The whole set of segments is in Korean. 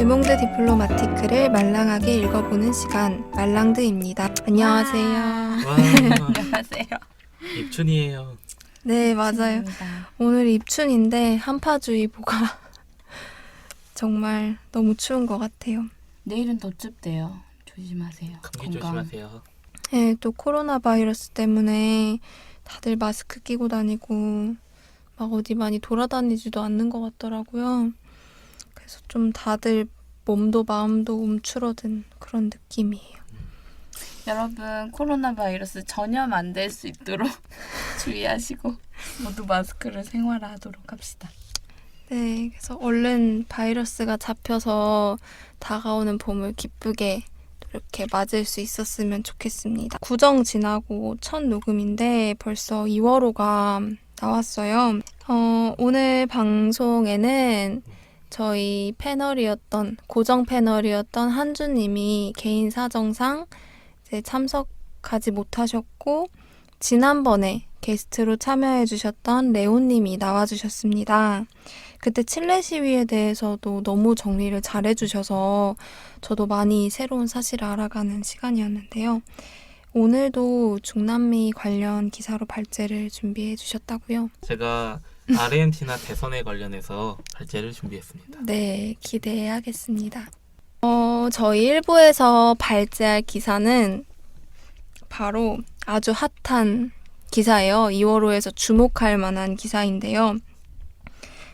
르몽드 디플로마티크를 말랑하게 읽어보는 시간, 말랑드입니다. 안녕하세요. 와, 안녕하세요. 입춘이에요. 네, 맞아요. 좋습니다. 오늘 입춘인데 한파주의보가 정말 너무 추운 것 같아요. 내일은 더 춥대요. 조심하세요. 감기 조심하세요. 네, 또 코로나 바이러스 때문에 다들 마스크 끼고 다니고 막 어디 많이 돌아다니지도 않는 것 같더라고요. 그래서 좀 다들 몸도 마음도 움츠러든 그런 느낌이에요. 여러분 코로나 바이러스 전염 안 될 수 있도록 주의하시고 모두 마스크를 생활화하도록 합시다. 네, 그래서 얼른 바이러스가 잡혀서 다가오는 봄을 기쁘게 이렇게 맞을 수 있었으면 좋겠습니다. 구정 지나고 첫 녹음인데 벌써 2월호가 나왔어요. 오늘 방송에는 저희 패널이었던, 고정 패널이었던 한주님이 개인 사정상 이제 참석하지 못하셨고, 지난번에 게스트로 참여해주셨던 레오님이 나와주셨습니다. 그때 칠레 시위에 대해서도 너무 정리를 잘해주셔서 저도 많이 새로운 사실을 알아가는 시간이었는데요. 오늘도 중남미 관련 기사로 발제를 준비해 주셨다고요? 제가 아르헨티나 대선에 관련해서 발제를 준비했습니다. 네, 기대하겠습니다. 저희 일부에서 발제할 기사는 바로 아주 핫한 기사예요. 2월호에서 주목할 만한 기사인데요.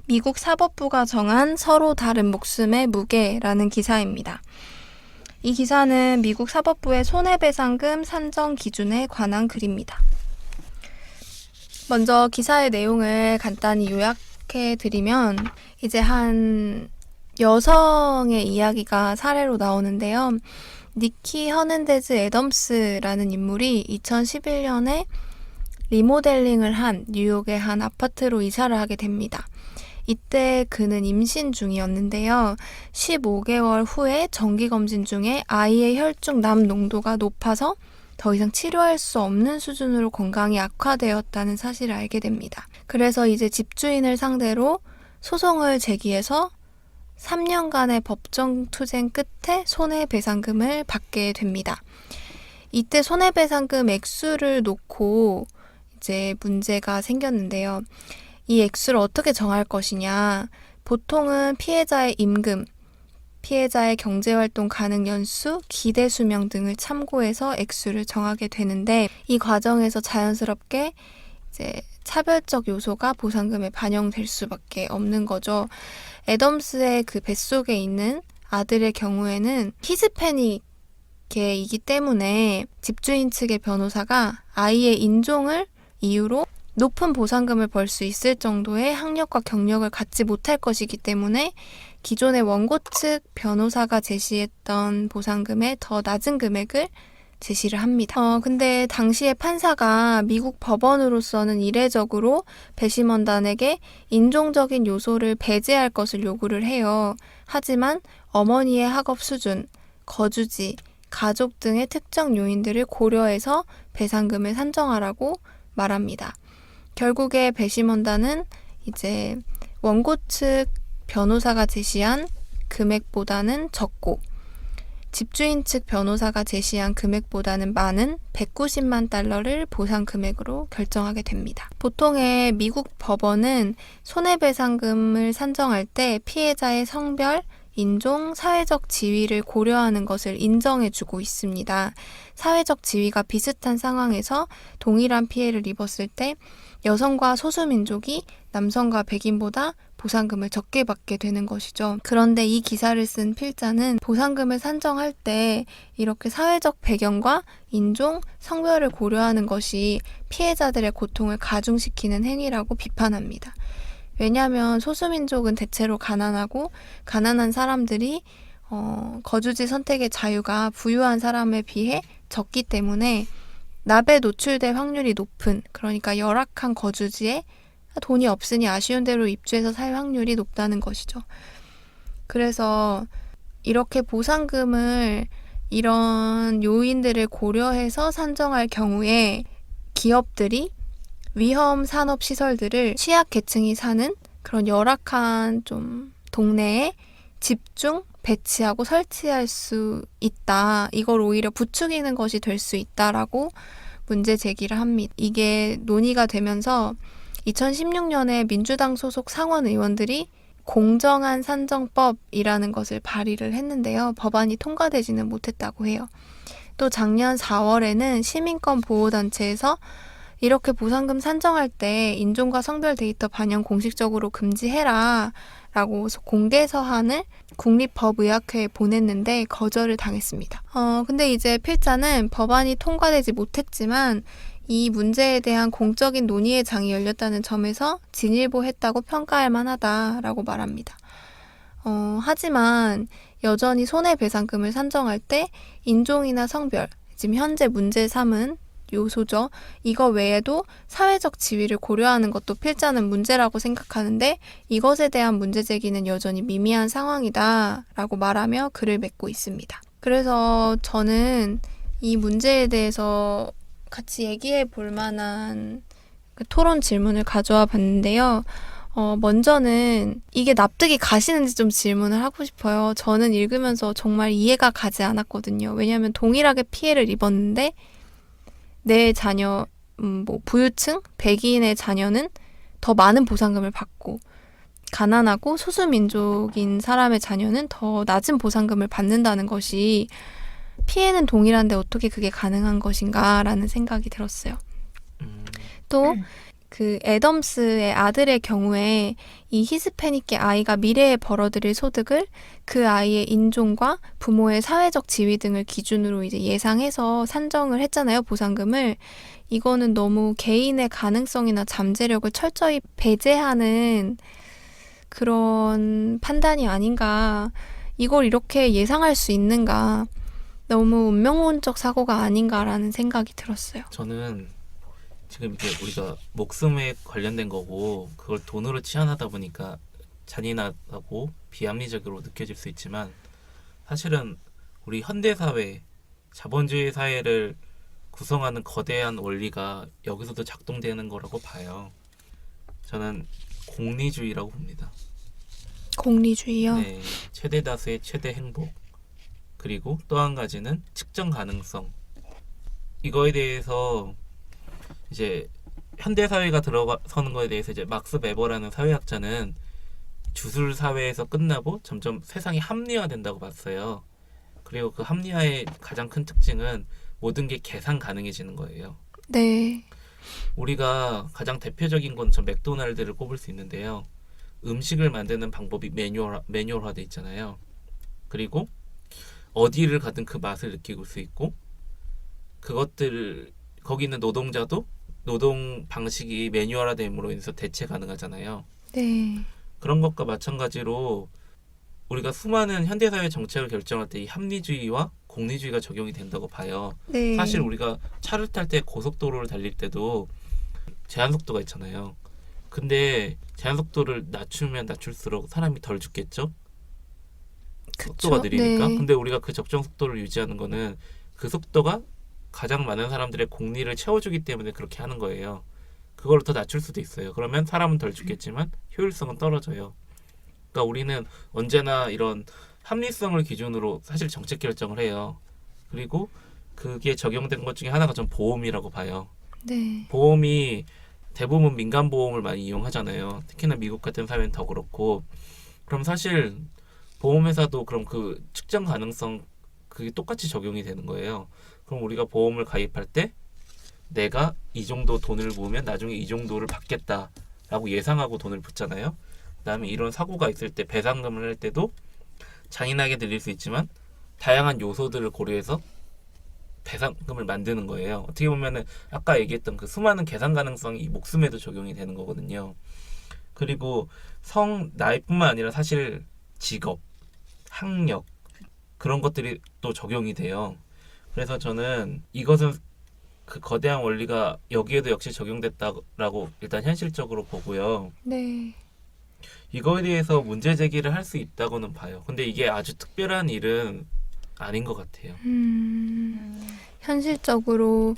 미국 사법부가 정한 서로 다른 목숨의 무게라는 기사입니다. 이 기사는 미국 사법부의 손해배상금 산정 기준에 관한 글입니다. 먼저 기사의 내용을 간단히 요약해 드리면 이제 한 여성의 이야기가 사례로 나오는데요. 니키 허넨데즈 애덤스라는 인물이 2011년에 리모델링을 한 뉴욕의 한 아파트로 이사를 하게 됩니다. 이때 그는 임신 중이었는데요. 15개월 후에 정기검진 중에 아이의 혈중 남 농도가 높아서 더 이상 치료할 수 없는 수준으로 건강이 악화되었다는 사실을 알게 됩니다. 그래서 이제 집주인을 상대로 소송을 제기해서 3년간의 법정 투쟁 끝에 손해배상금을 받게 됩니다. 이때 손해배상금 액수를 놓고 이제 문제가 생겼는데요. 이 액수를 어떻게 정할 것이냐. 보통은 피해자의 임금, 피해자의 경제활동 가능 연수, 기대 수명 등을 참고해서 액수를 정하게 되는데 이 과정에서 자연스럽게 이제 차별적 요소가 보상금에 반영될 수밖에 없는 거죠. 애덤스의 그 뱃속에 있는 아들의 경우에는 히스패닉이기 때문에 집주인 측의 변호사가 아이의 인종을 이유로 높은 보상금을 벌 수 있을 정도의 학력과 경력을 갖지 못할 것이기 때문에 기존의 원고 측 변호사가 제시했던 보상금의 더 낮은 금액을 제시를 합니다. 근데 당시에 판사가 미국 법원으로서는 이례적으로 배심원단에게 인종적인 요소를 배제할 것을 요구를 해요. 하지만 어머니의 학업 수준, 거주지, 가족 등의 특정 요인들을 고려해서 배상금을 산정하라고 말합니다. 결국에 배심원단은 이제 원고 측 변호사가 제시한 금액보다는 적고 집주인 측 변호사가 제시한 금액보다는 많은 190만 달러를 보상 금액으로 결정하게 됩니다. 보통의 미국 법원은 손해배상금을 산정할 때 피해자의 성별, 인종, 사회적 지위를 고려하는 것을 인정해주고 있습니다. 사회적 지위가 비슷한 상황에서 동일한 피해를 입었을 때 여성과 소수민족이 남성과 백인보다 보상금을 적게 받게 되는 것이죠. 그런데 이 기사를 쓴 필자는 보상금을 산정할 때 이렇게 사회적 배경과 인종, 성별을 고려하는 것이 피해자들의 고통을 가중시키는 행위라고 비판합니다. 왜냐하면 소수민족은 대체로 가난하고 가난한 사람들이 거주지 선택의 자유가 부유한 사람에 비해 적기 때문에 납에 노출될 확률이 높은, 그러니까 열악한 거주지에 돈이 없으니 아쉬운 대로 입주해서 살 확률이 높다는 것이죠. 그래서 이렇게 보상금을 이런 요인들을 고려해서 산정할 경우에 기업들이 위험 산업 시설들을 취약 계층이 사는 그런 열악한 좀 동네에 집중 배치하고 설치할 수 있다. 이걸 오히려 부추기는 것이 될 수 있다라고 문제 제기를 합니다. 이게 논의가 되면서 2016년에 민주당 소속 상원 의원들이 공정한 산정법이라는 것을 발의를 했는데요. 법안이 통과되지는 못했다고 해요. 또 작년 4월에는 시민권 보호단체에서 이렇게 보상금 산정할 때 인종과 성별 데이터 반영 공식적으로 금지해라 라고 공개 서한을 국립법의학회에 보냈는데 거절을 당했습니다. 근데 이제 필자는 법안이 통과되지 못했지만 이 문제에 대한 공적인 논의의 장이 열렸다는 점에서 진일보했다고 평가할 만하다라고 말합니다. 하지만 여전히 손해배상금을 산정할 때 인종이나 성별, 지금 현재 문제 삼은 요소죠. 이거 외에도 사회적 지위를 고려하는 것도 필자는 문제라고 생각하는데 이것에 대한 문제 제기는 여전히 미미한 상황이다라고 말하며 글을 맺고 있습니다. 그래서 저는 이 문제에 대해서 같이 얘기해 볼 만한 그 토론 질문을 가져와 봤는데요. 먼저는 이게 납득이 가시는지 좀 질문을 하고 싶어요. 저는 읽으면서 정말 이해가 가지 않았거든요. 왜냐하면 동일하게 피해를 입었는데 내 자녀, 부유층, 백인의 자녀는 더 많은 보상금을 받고 가난하고 소수민족인 사람의 자녀는 더 낮은 보상금을 받는다는 것이 피해는 동일한데 어떻게 그게 가능한 것인가라는 생각이 들었어요. 또 그 애덤스의 아들의 경우에 이 히스패닉계 아이가 미래에 벌어들일 소득을 그 아이의 인종과 부모의 사회적 지위 등을 기준으로 이제 예상해서 산정을 했잖아요, 보상금을. 이거는 너무 개인의 가능성이나 잠재력을 철저히 배제하는 그런 판단이 아닌가. 이걸 이렇게 예상할 수 있는가. 너무 운명론적 사고가 아닌가라는 생각이 들었어요. 저는 지금 이게 우리가 목숨에 관련된 거고 그걸 돈으로 치환하다 보니까 잔인하고 비합리적으로 느껴질 수 있지만 사실은 우리 현대사회, 자본주의 사회를 구성하는 거대한 원리가 여기서도 작동되는 거라고 봐요. 저는 공리주의라고 봅니다. 공리주의요? 네, 최대 다수의 최대 행복. 그리고 또 한 가지는 측정 가능성. 이거에 대해서 이제 현대 사회가 들어서는 거에 대해서 이제 막스 베버라는 사회학자는 주술 사회에서 끝나고 점점 세상이 합리화된다고 봤어요. 그리고 그 합리화의 가장 큰 특징은 모든 게 계산 가능해지는 거예요. 네. 우리가 가장 대표적인 건 저 맥도날드를 꼽을 수 있는데요. 음식을 만드는 방법이 매뉴얼화돼 있잖아요. 그리고 어디를 가든 그 맛을 느낄 수 있고 거기 있는 노동자도 노동 방식이 매뉴얼화됨으로 인해서 대체 가능하잖아요. 네. 그런 것과 마찬가지로 우리가 수많은 현대사회 정책을 결정할 때 이 합리주의와 공리주의가 적용이 된다고 봐요. 네. 사실 우리가 차를 탈 때 고속도로를 달릴 때도 제한 속도가 있잖아요. 근데 제한 속도를 낮추면 낮출수록 사람이 덜 죽겠죠? 속도가 느리니까. 네. 근데 우리가 그 적정 속도를 유지하는 거는 그 속도가 가장 많은 사람들의 공리를 채워주기 때문에 그렇게 하는 거예요. 그걸 더 낮출 수도 있어요. 그러면 사람은 덜 죽겠지만 효율성은 떨어져요. 그러니까 우리는 언제나 이런 합리성을 기준으로 사실 정책 결정을 해요. 그리고 그게 적용된 것 중에 하나가 전 보험이라고 봐요. 네. 보험이 대부분 민간 보험을 많이 이용하잖아요. 특히나 미국 같은 사회는 더 그렇고. 그럼 사실 보험회사도 그럼 그 측정 가능성 그게 똑같이 적용이 되는 거예요. 그럼 우리가 보험을 가입할 때 내가 이 정도 돈을 모으면 나중에 이 정도를 받겠다라고 예상하고 돈을 붓잖아요. 그다음에 이런 사고가 있을 때 배상금을 할 때도 잔인하게 들릴 수 있지만 다양한 요소들을 고려해서 배상금을 만드는 거예요. 어떻게 보면은 아까 얘기했던 그 수많은 계산 가능성이 목숨에도 적용이 되는 거거든요. 그리고 나이뿐만 아니라 사실 직업, 학력 그런 것들이 또 적용이 돼요. 그래서 저는 이것은 그 거대한 원리가 여기에도 역시 적용됐다라고 일단 현실적으로 보고요. 네. 이거에 대해서 문제 제기를 할 수 있다고는 봐요. 근데 이게 아주 특별한 일은 아닌 것 같아요. 현실적으로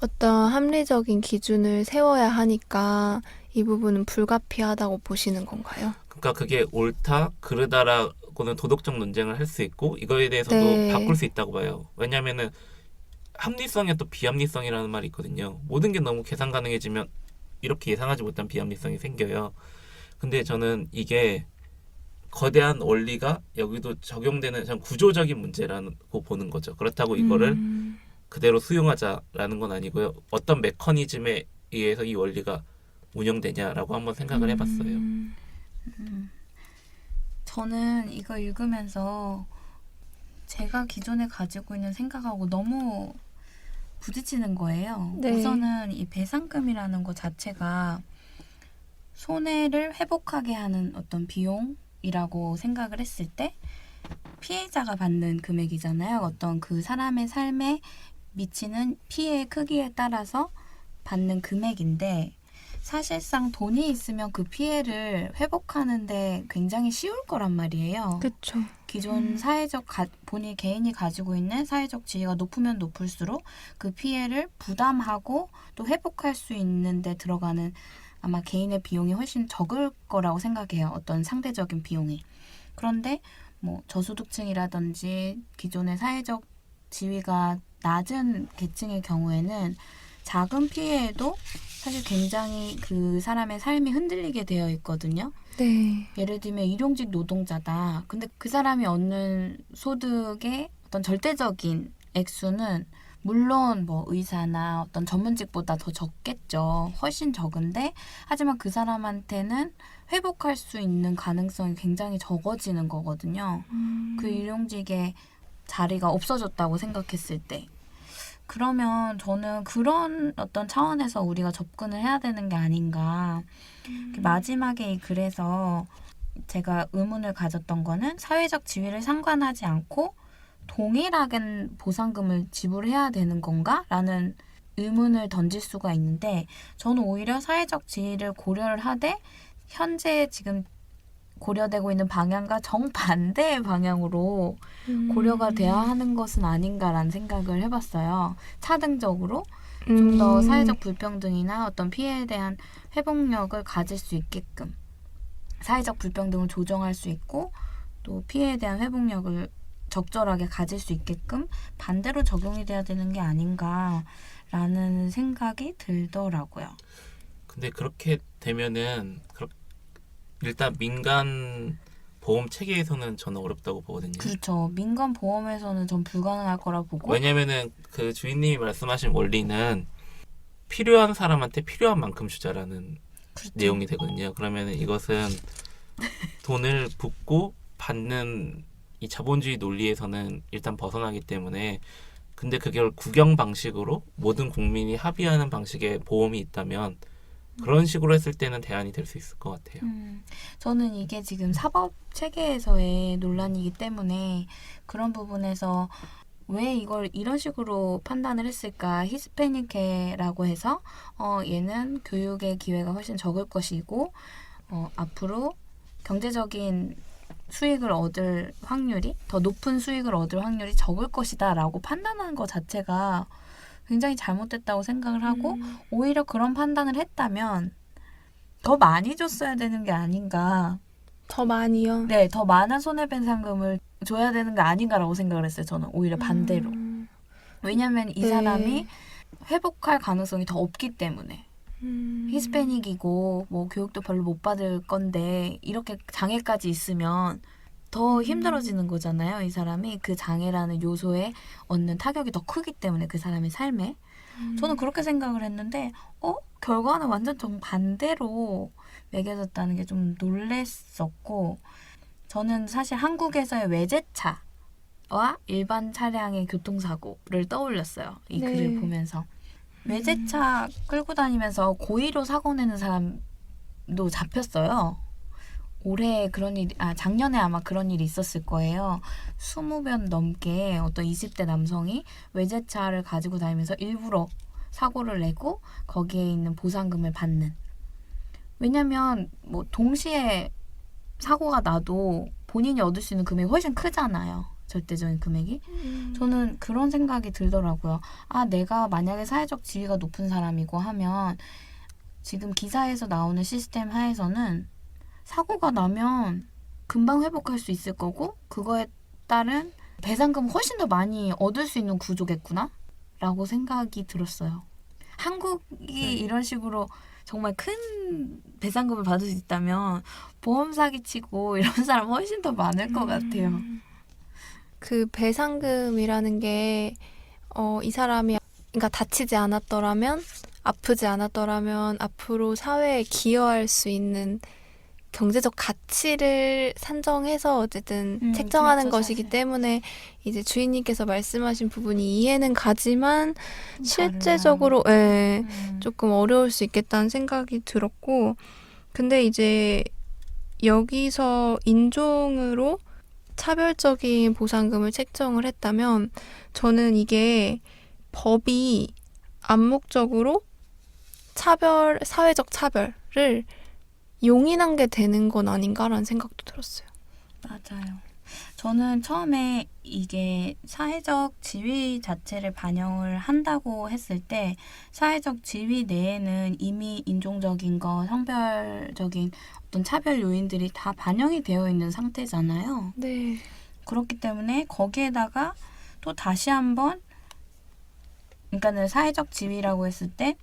어떤 합리적인 기준을 세워야 하니까 이 부분은 불가피하다고 보시는 건가요? 그러니까 그게 옳다, 그르다라고 갖고는 도덕적 논쟁을 할 수 있고 이거에 대해서도 네. 바꿀 수 있다고 봐요. 왜냐하면은 합리성에 또 비합리성이라는 말이 있거든요. 모든 게 너무 계산 가능해지면 이렇게 예상하지 못한 비합리성이 생겨요. 근데 저는 이게 거대한 원리가 여기도 적용되는 전 구조적인 문제라고 보는 거죠. 그렇다고 이거를 그대로 수용하자라는 건 아니고요. 어떤 메커니즘에 의해서 이 원리가 운영되냐라고 한번 생각을 해봤어요. 저는 이거 읽으면서 제가 기존에 가지고 있는 생각하고 너무 부딪히는 거예요. 네. 우선은 이 배상금이라는 것 자체가 손해를 회복하게 하는 어떤 비용이라고 생각을 했을 때 피해자가 받는 금액이잖아요. 어떤 그 사람의 삶에 미치는 피해의 크기에 따라서 받는 금액인데 사실상 돈이 있으면 그 피해를 회복하는데 굉장히 쉬울 거란 말이에요. 그쵸. 기존 사회적 본인 개인이 가지고 있는 사회적 지위가 높으면 높을수록 그 피해를 부담하고 또 회복할 수 있는 데 들어가는 아마 개인의 비용이 훨씬 적을 거라고 생각해요. 어떤 상대적인 비용이. 그런데 뭐 저소득층이라든지 기존의 사회적 지위가 낮은 계층의 경우에는 작은 피해에도 사실 굉장히 그 사람의 삶이 흔들리게 되어 있거든요. 네. 예를 들면 일용직 노동자다. 근데 그 사람이 얻는 소득의 어떤 절대적인 액수는 물론 뭐 의사나 어떤 전문직보다 더 적겠죠. 훨씬 적은데 하지만 그 사람한테는 회복할 수 있는 가능성이 굉장히 적어지는 거거든요. 그 일용직의 자리가 없어졌다고 생각했을 때. 그러면 저는 그런 어떤 차원에서 우리가 접근을 해야 되는 게 아닌가. 마지막에 이 글에서 제가 의문을 가졌던 거는 사회적 지위를 상관하지 않고 동일하게 보상금을 지불해야 되는 건가? 라는 의문을 던질 수가 있는데 저는 오히려 사회적 지위를 고려를 하되 현재 지금 고려되고 있는 방향과 정반대의 방향으로 고려가 돼야 하는 것은 아닌가라는 생각을 해봤어요. 차등적으로 좀 더 사회적 불평등이나 어떤 피해에 대한 회복력을 가질 수 있게끔 사회적 불평등을 조정할 수 있고 또 피해에 대한 회복력을 적절하게 가질 수 있게끔 반대로 적용이 돼야 되는 게 아닌가라는 생각이 들더라고요. 근데 그렇게 되면은 일단 민간 보험 체계에서는 저는 어렵다고 보거든요. 그렇죠. 민간 보험에서는 전 불가능할 거라 보고 왜냐면은 그 주인님이 말씀하신 원리는 필요한 사람한테 필요한 만큼 주자라는 그렇죠. 내용이 되거든요. 그러면은 이것은 돈을 붓고 받는 이 자본주의 논리에서는 일단 벗어나기 때문에 근데 그걸 국영 방식으로 모든 국민이 합의하는 방식의 보험이 있다면 그런 식으로 했을 때는 대안이 될 수 있을 것 같아요. 저는 이게 지금 사법 체계에서의 논란이기 때문에 그런 부분에서 왜 이걸 이런 식으로 판단을 했을까? 히스패닉계라고 해서 얘는 교육의 기회가 훨씬 적을 것이고 앞으로 경제적인 수익을 얻을 확률이 더 높은 수익을 얻을 확률이 적을 것이다 라고 판단하는 것 자체가 굉장히 잘못됐다고 생각을 하고 오히려 그런 판단을 했다면 더 많이 줬어야 되는 게 아닌가. 더 많이요. 네, 더 많은 손해배상금을 줘야 되는 게 아닌가라고 생각을 했어요. 저는 오히려 반대로. 왜냐하면 이 네. 사람이 회복할 가능성이 더 없기 때문에. 히스패닉이고 뭐 교육도 별로 못 받을 건데 이렇게 장애까지 있으면 더 힘들어지는 거잖아요. 이 사람이 그 장애라는 요소에 얻는 타격이 더 크기 때문에 그 사람의 삶에. 저는 그렇게 생각을 했는데 결과는 완전 정반대로 매겨졌다는 게 좀 놀랬었고 저는 사실 한국에서의 외제차와 일반 차량의 교통사고를 떠올렸어요. 이 네. 글을 보면서. 외제차 끌고 다니면서 고의로 사고 내는 사람도 잡혔어요. 작년에 아마 그런 일이 있었을 거예요. 20명 넘게 어떤 20대 남성이 외제차를 가지고 다니면서 일부러 사고를 내고 거기에 있는 보상금을 받는. 왜냐면 뭐 동시에 사고가 나도 본인이 얻을 수 있는 금액이 훨씬 크잖아요. 절대적인 금액이. 저는 그런 생각이 들더라고요. 내가 만약에 사회적 지위가 높은 사람이고 하면 지금 기사에서 나오는 시스템 하에서는 사고가 나면 금방 회복할 수 있을 거고 그거에 따른 배상금을 훨씬 더 많이 얻을 수 있는 구조겠구나 라고 생각이 들었어요. 한국이 이런 식으로 정말 큰 배상금을 받을 수 있다면 보험 사기치고 이런 사람 훨씬 더 많을 것 같아요. 그 배상금이라는 게 이 사람이 그러니까 다치지 않았더라면 아프지 않았더라면 앞으로 사회에 기여할 수 있는 경제적 가치를 산정해서 어쨌든 책정하는 그렇죠, 것이기 사실. 때문에 이제 주인님께서 말씀하신 부분이 이해는 가지만 실제적으로 예, 조금 어려울 수 있겠다는 생각이 들었고 근데 이제 여기서 인종으로 차별적인 보상금을 책정을 했다면 저는 이게 법이 암묵적으로 사회적 차별을 용인한 게 되는 건 아닌가라는 생각도 들었어요. 맞아요. 저는 처음에 이게 사회적 지위 자체를 반영을 한다고 했을 때 사회적 지위 내에는 이미 인종적인 거, 성별적인 어떤 차별 요인들이 다 반영이 되어 있는 상태잖아요. 네. 그렇기 때문에 거기에다가 또 다시 한번 그러니까는 사회적 지위라고 했을 때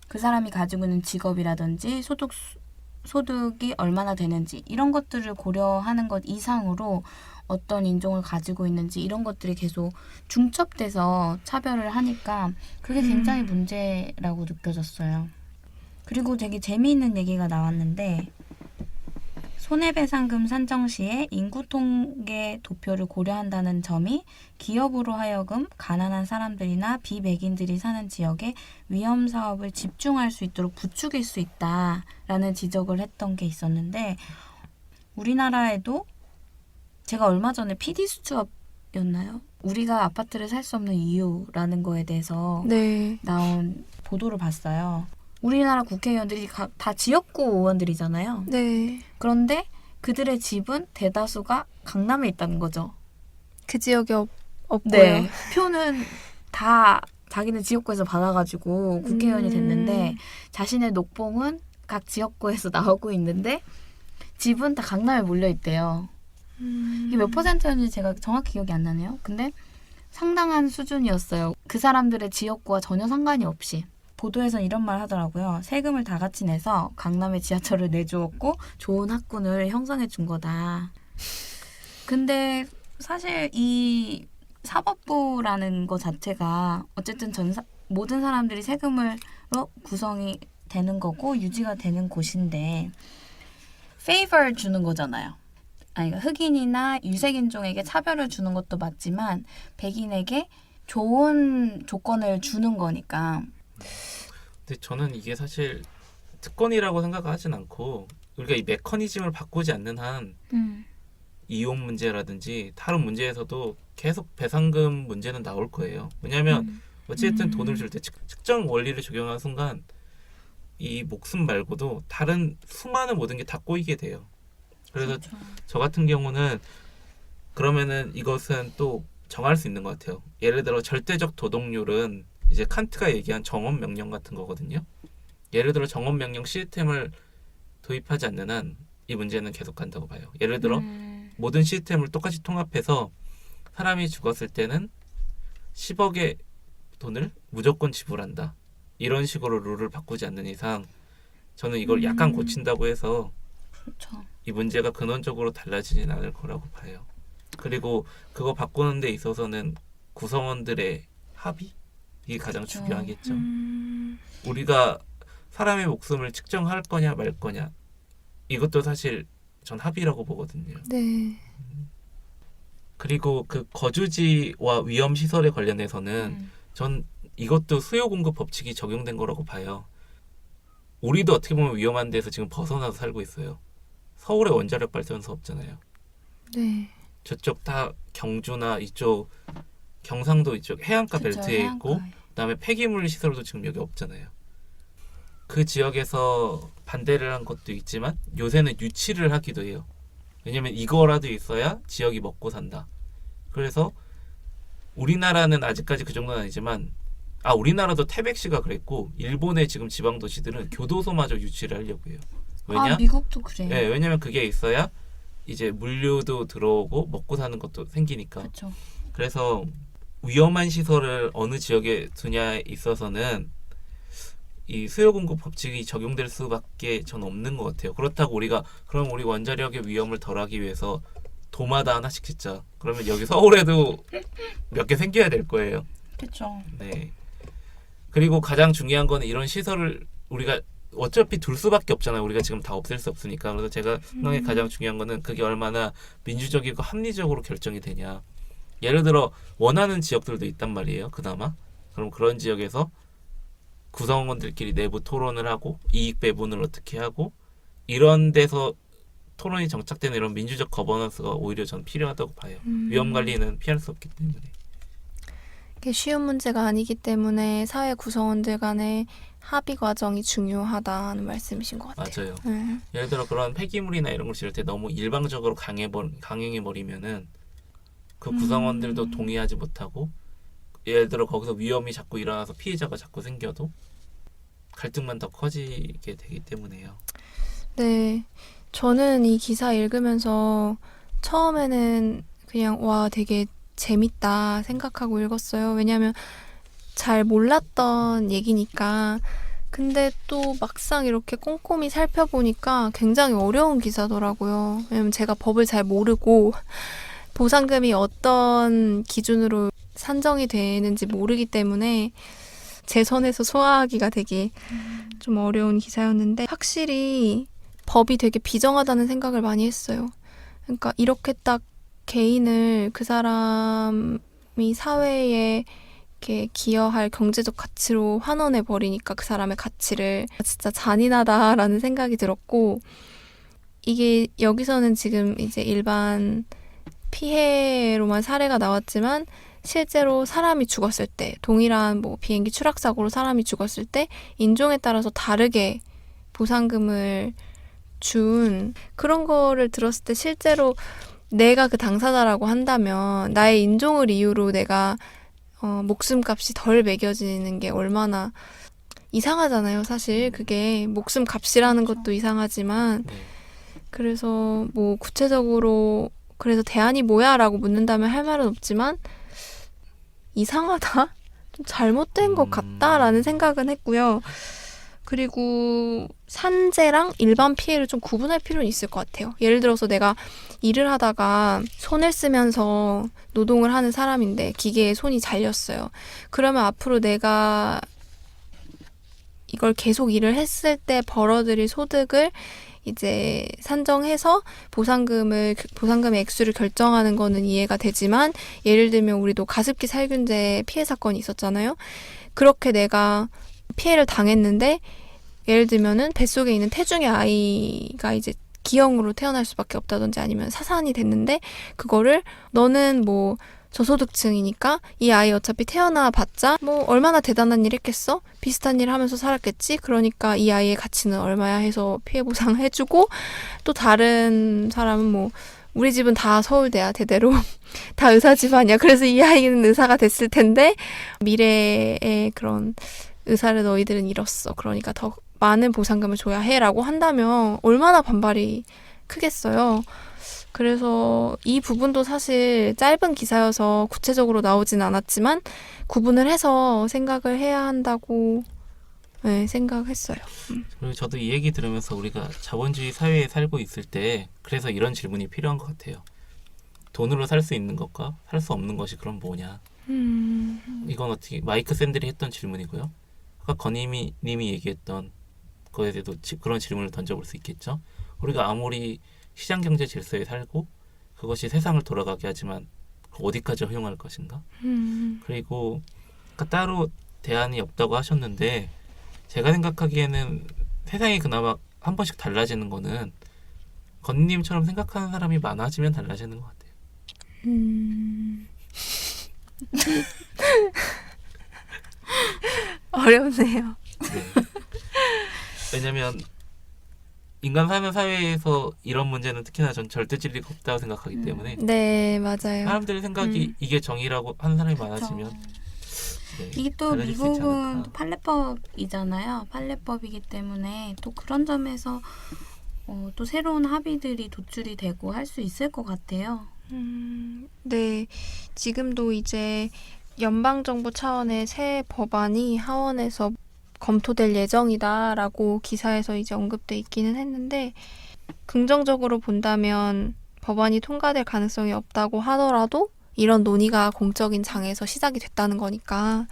그 사람이 가지고 있는 직업이라든지 소득이 얼마나 되는지 이런 것들을 고려하는 것 이상으로 어떤 인종을 가지고 있는지 이런 것들이 계속 중첩돼서 차별을 하니까 그게 굉장히 문제라고 느껴졌어요. 그리고 되게 재미있는 얘기가 나왔는데 손해배상금 산정 시에 인구통계 도표를 고려한다는 점이 기업으로 하여금 가난한 사람들이나 비백인들이 사는 지역에 위험 사업을 집중할 수 있도록 부추길 수 있다라는 지적을 했던 게 있었는데 우리나라에도 제가 얼마 전에 PD수첩이었나요? 우리가 아파트를 살 수 없는 이유라는 거에 대해서 네. 나온 보도를 봤어요. 우리나라 국회의원들이 다 지역구 의원들이잖아요. 네. 그런데 그들의 집은 대다수가 강남에 있다는 거죠. 그 지역에 없고요. 네. 표는 다 자기네 지역구에서 받아가지고 국회의원이 됐는데 자신의 녹봉은 각 지역구에서 나오고 있는데 집은 다 강남에 몰려 있대요. 이게 몇 퍼센트였는지 제가 정확히 기억이 안 나네요. 근데 상당한 수준이었어요. 그 사람들의 지역구와 전혀 상관이 없이. 보도에선 이런 말 하더라고요. 세금을 다 같이 내서 강남에 지하철을 내주었고 좋은 학군을 형성해 준 거다. 근데 사실 이 사법부라는 거 자체가 어쨌든 모든 사람들이 세금으로 구성이 되는 거고 유지가 되는 곳인데 favor 주는 거잖아요. 아니, 흑인이나 유색인종에게 차별을 주는 것도 맞지만 백인에게 좋은 조건을 주는 거니까. 근데 저는 이게 사실 특권이라고 생각하진 않고 우리가 이 메커니즘을 바꾸지 않는 한 이혼 문제라든지 다른 문제에서도 계속 배상금 문제는 나올 거예요. 왜냐하면 어쨌든 돈을 줄 때 측정 원리를 적용하는 순간 이 목숨 말고도 다른 수많은 모든 게 다 꼬이게 돼요. 그래서 그렇죠. 저 같은 경우는 그러면은 이것은 또 정할 수 있는 것 같아요. 예를 들어 절대적 도덕률은 이제 칸트가 얘기한 정원 명령 같은 거거든요. 예를 들어 정원 명령 시스템을 도입하지 않는 한 이 문제는 계속 간다고 봐요. 예를 들어 모든 시스템을 똑같이 통합해서 사람이 죽었을 때는 10억의 돈을 무조건 지불한다. 이런 식으로 룰을 바꾸지 않는 이상 저는 이걸 약간 고친다고 해서 그렇죠. 이 문제가 근원적으로 달라지진 않을 거라고 봐요. 그리고 그거 바꾸는 데 있어서는 구성원들의 합의? 이게 가장 그렇죠. 중요하겠죠. 우리가 사람의 목숨을 측정할 거냐 말 거냐 이것도 사실 전 합의라고 보거든요. 네. 그리고 그 거주지와 위험 시설에 관련해서는 전 이것도 수요 공급 법칙이 적용된 거라고 봐요. 우리도 어떻게 보면 위험한 데서 지금 벗어나서 살고 있어요. 서울에 원자력 발전소 없잖아요. 네. 저쪽 다 경주나 이쪽 경상도 이쪽 해안가 그쵸, 벨트에 있고 해안가에. 그다음에 폐기물 시설도 지금 여기 없잖아요. 그 지역에서 반대를 한 것도 있지만 요새는 유치를 하기도 해요. 왜냐면 이거라도 있어야 지역이 먹고 산다. 그래서 우리나라는 아직까지 그 정도는 아니지만 우리나라도 태백시가 그랬고 일본의 지금 지방 도시들은 교도소마저 유치를 하려고 해요. 왜냐? 미국도 그래요. 네, 왜냐면 그게 있어야 이제 물류도 들어오고 먹고 사는 것도 생기니까. 그렇죠. 그래서 위험한 시설을 어느 지역에 두냐에 있어서는 이 수요 공급 법칙이 적용될 수밖에 전 없는 것 같아요. 그렇다고 우리가 그럼 우리 원자력의 위험을 덜하기 위해서 도마다 하나씩 짓자. 그러면 여기 서울에도 몇 개 생겨야 될 거예요. 그렇죠. 네. 그리고 가장 중요한 거는 이런 시설을 우리가 어차피 둘 수밖에 없잖아요. 우리가 지금 다 없앨 수 없으니까. 그래서 제가 생각에 가장 중요한 거는 그게 얼마나 민주적이고 합리적으로 결정이 되냐. 예를 들어 원하는 지역들도 있단 말이에요. 그나마. 그럼 그런 지역에서 구성원들끼리 내부 토론을 하고 이익 배분을 어떻게 하고 이런 데서 토론이 정착되는 이런 민주적 거버넌스가 오히려 전 필요하다고 봐요. 위험 관리는 피할 수 없기 때문에. 이게 쉬운 문제가 아니기 때문에 사회 구성원들 간의 합의 과정이 중요하다는 말씀이신 것 같아요. 맞아요. 예를 들어 그런 폐기물이나 이런 걸 지을 때 너무 일방적으로 강행해버리면은 그 구성원들도 동의하지 못하고 예를 들어 거기서 위험이 자꾸 일어나서 피해자가 자꾸 생겨도 갈등만 더 커지게 되기 때문에요. 네. 저는 이 기사 읽으면서 처음에는 그냥 와, 되게 재밌다 생각하고 읽었어요. 왜냐하면 잘 몰랐던 얘기니까. 근데 또 막상 이렇게 꼼꼼히 살펴보니까 굉장히 어려운 기사더라고요. 왜냐면 제가 법을 잘 모르고 보상금이 어떤 기준으로 산정이 되는지 모르기 때문에 제 선에서 소화하기가 되게 좀 어려운 기사였는데 확실히 법이 되게 비정하다는 생각을 많이 했어요. 그러니까 이렇게 딱 개인을 그 사람이 사회에 이렇게 기여할 경제적 가치로 환원해 버리니까 그 사람의 가치를 진짜 잔인하다라는 생각이 들었고 이게 여기서는 지금 이제 일반 피해로만 사례가 나왔지만 실제로 사람이 죽었을 때 동일한 뭐 비행기 추락 사고로 사람이 죽었을 때 인종에 따라서 다르게 보상금을 준 그런 거를 들었을 때 실제로 내가 그 당사자라고 한다면 나의 인종을 이유로 내가 목숨값이 덜 매겨지는 게 얼마나 이상하잖아요. 사실 그게 목숨값이라는 것도 이상하지만 네. 그래서 뭐 구체적으로 그래서 대안이 뭐야? 라고 묻는다면 할 말은 없지만 이상하다? 좀 잘못된 것 같다라는 생각은 했고요. 그리고 산재랑 일반 피해를 좀 구분할 필요는 있을 것 같아요. 예를 들어서 내가 일을 하다가 손을 쓰면서 노동을 하는 사람인데 기계에 손이 잘렸어요. 그러면 앞으로 내가 이걸 계속 일을 했을 때 벌어들일 소득을 이제 산정해서 보상금의 액수를 결정하는 거는 이해가 되지만 예를 들면 우리도 가습기 살균제 피해 사건이 있었잖아요. 그렇게 내가 피해를 당했는데 예를 들면은 뱃속에 있는 태중의 아이가 이제 기형으로 태어날 수밖에 없다든지 아니면 사산이 됐는데 그거를 너는 뭐 저소득층이니까 이 아이 어차피 태어나봤자 뭐 얼마나 대단한 일 했겠어? 비슷한 일 하면서 살았겠지? 그러니까 이 아이의 가치는 얼마야 해서 피해 보상을 해주고 또 다른 사람은 뭐 우리 집은 다 서울대야 대대로 다 의사 집안이야. 그래서 이 아이는 의사가 됐을 텐데 미래의 그런 의사를 너희들은 잃었어. 그러니까 더 많은 보상금을 줘야 해라고 한다면 얼마나 반발이 크겠어요. 그래서 이 부분도 사실 짧은 기사여서 구체적으로 나오진 않았지만 구분을 해서 생각을 해야 한다고 생각했어요. 그리고 저도 이 얘기 들으면서 우리가 자본주의 사회에 살고 있을 때 그래서 이런 질문이 필요한 것 같아요. 돈으로 살 수 있는 것과 살 수 없는 것이 그럼 뭐냐? 이건 어떻게 마이크 샌들이 했던 질문이고요. 아까 건희님이 얘기했던 거에 대해서 그런 질문을 던져볼 수 있겠죠. 우리가 아무리 시장 경제 질서에 살고 그것이 세상을 돌아가게 하지만 어디까지 허용할 것인가? 그리고 아까 따로 대안이 없다고 하셨는데 제가 생각하기에는 세상이 그나마 한 번씩 달라지는 거는 건님처럼 생각하는 사람이 많아지면 달라지는 것 같아요. 어렵네요. 네. 왜냐면 인간 사는 사회에서 이런 문제는 특히나 전 절대 진리가 없다고 생각하기 때문에 네, 맞아요. 사람들의 생각이 이게 정의라고 하는 사람이 많아지면 네, 이게 또 달라질 수 있지 미국은 않을까. 또 판례법이잖아요. 판례법이기 때문에 또 그런 점에서 또 새로운 합의들이 도출이 되고 할 수 있을 것 같아요. 네. 지금도 이제 연방정부 차원의 새 법안이 하원에서 검토될 예정이다라고 기사에서 이제 언급돼 있기는 했는데, 긍정적으로 본다면 법안이 통과될 가능성이 없다고 하더라도 이런 논의가 공적인 장에서 시작이 됐다는 거니까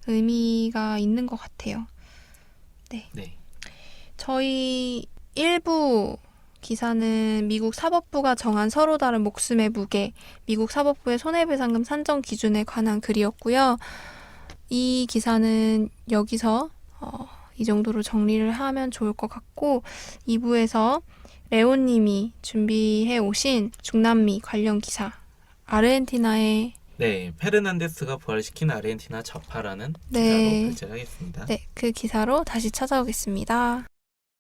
의미가 있는 것 같아요. 네. 저희 일부 기사는 미국 사법부가 정한 서로 다른 목숨의 무게, 미국 사법부의 손해배상금 산정 기준에 관한 글이었고요. 이 기사는 여기서 이 정도로 정리를 하면 좋을 것 같고, 2부에서 레오님이 준비해 오신 중남미 관련 기사, 아르헨티나의 네, 페르난데스가 부활시킨 아르헨티나 좌파라는 네. 기사로 결제하겠습니다. 그 기사로 다시 찾아오겠습니다.